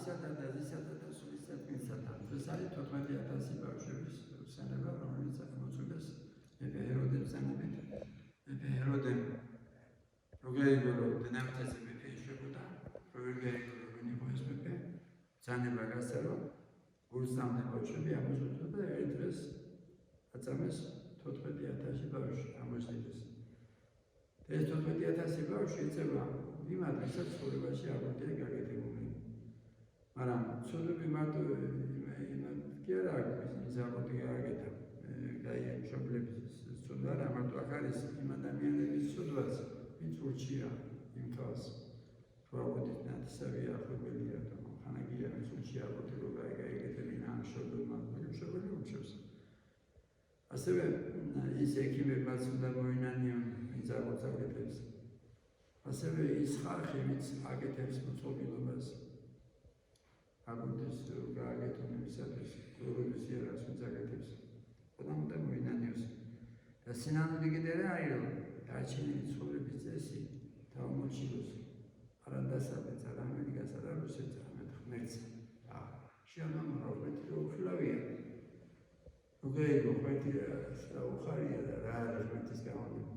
მამისა და დადისა და სულისა თმისათა. ეს არის 14,000 ბავშვების ხსენება, რომელიც მოწყვეს მეფე ჰეროდეს ბრძანებით. მეფე ჰეროდე როგორ იგორო დნამთაზე მეფე ეშვებოდა, როგორ გაიგორო ვინ იყო ეს მეფე, ბრძანება გასცერო, გულსამდე ბავშვები ამოწყვეტა და ერთ დღეს აწამეს 14,000 ბავშვი ამოწყვეტეს. ეს 14,000 ბავშვი იწევა იმათ, რასაც ცხოვრებაში არ მოხდა გაკეთებული. მაგრამ ცოდები მარტო იმათ კი არა აქვს, მიზაბოდი გააკეთა. გაიგე მშობლების ცოდვა არა მარტო აქ არის იმ ადამიანების ცოდვაც, ვინც ურჩია იმ თავს. თუ აღოდით ნათესავია ახლობელია და ხანაგია ვინც ურჩია აღოდი რომ გაიგეთებინა ამ მშობლებმა, მშობელი ურჩევს. ასევე ის ექიმებმაც უნდა მოინანიონ, ვინც აღოც აკეთებს. ასევე ის ხალხი, ვინც აკეთებს მოწყობილობას. აღოდის გააკეთონ იმისათვის, გლობების იარაღს ვინც აკეთებს. ყველამ უნდა მოინანიოს. და სინამდვილე კიდე რა არის, რომ დარჩენილი ცხოვრების წესი დაუმორჩილოს. არა დასავლეთს, არა ამერიკას, არა რუსეთს, არამედ ღმერთს. შემამრავლეთი რომ უხილავია. როგორ იყო ღმერთი და უხარია და რა არის ღმერთის გამოდება.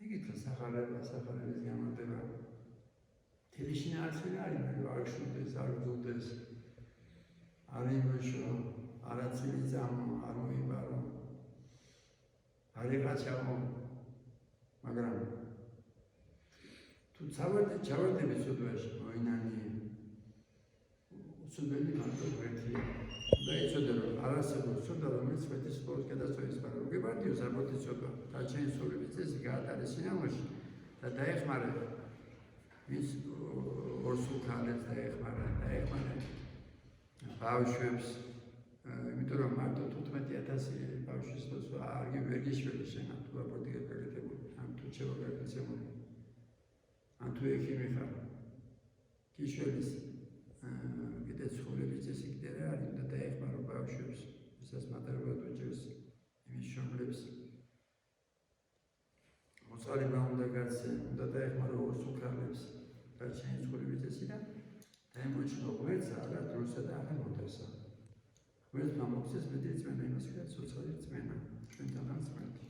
იგივე სახარების გამოდება. თელიშინა არც ვერ არის, არ შურდეს, არ გძულდეს, არ იმუშო, არაცილი ძამო, არ მოიბარო, არ იყაჩავო, მაგრამ თუ ჩავარდები ცოდვაში, მოინანიე, უცოდველი მარტო ღმერთია. და იცოდე, რომ არ არსებობს ცოდვა, რომელიც ღმერთის სკოლის გადასწვევის, მაგრამ უგებარდიო ზაბოთის ცოდვა, დარჩენილი ცხოვრების წესი გაატარეს სინამდვილეში და დაეხმარა ვის ორსულთანებს დაეხმარა ბავშვებს, იმიტომ რომ მარტო 15,000 ბავშვის დროს არ გიშველი შენ თუ აბორტი გაკეთებული, ან თუ შევა გაკეთებული, ან თუ ექიმი ხარ, გიშველის კიდე ცხოვრების წესი კიდე რა არის, უნდა დაეხმარო ბავშვებს, ვისაც მატარებლად უჭირს იმის მშობლებს. მოწყალება უნდა გაცე, უნდა დაეხმარო ორსულთანებს, დარჩენილი ცხოვრების წესი და დაემორჩილო ღმერთს არა დროსა და არა მოდასა. ღმერთმა მოგცეს მეტი რწმენა იმას, რაც ცოცხალი რწმენა, ჩვენთანაც ღმერთი.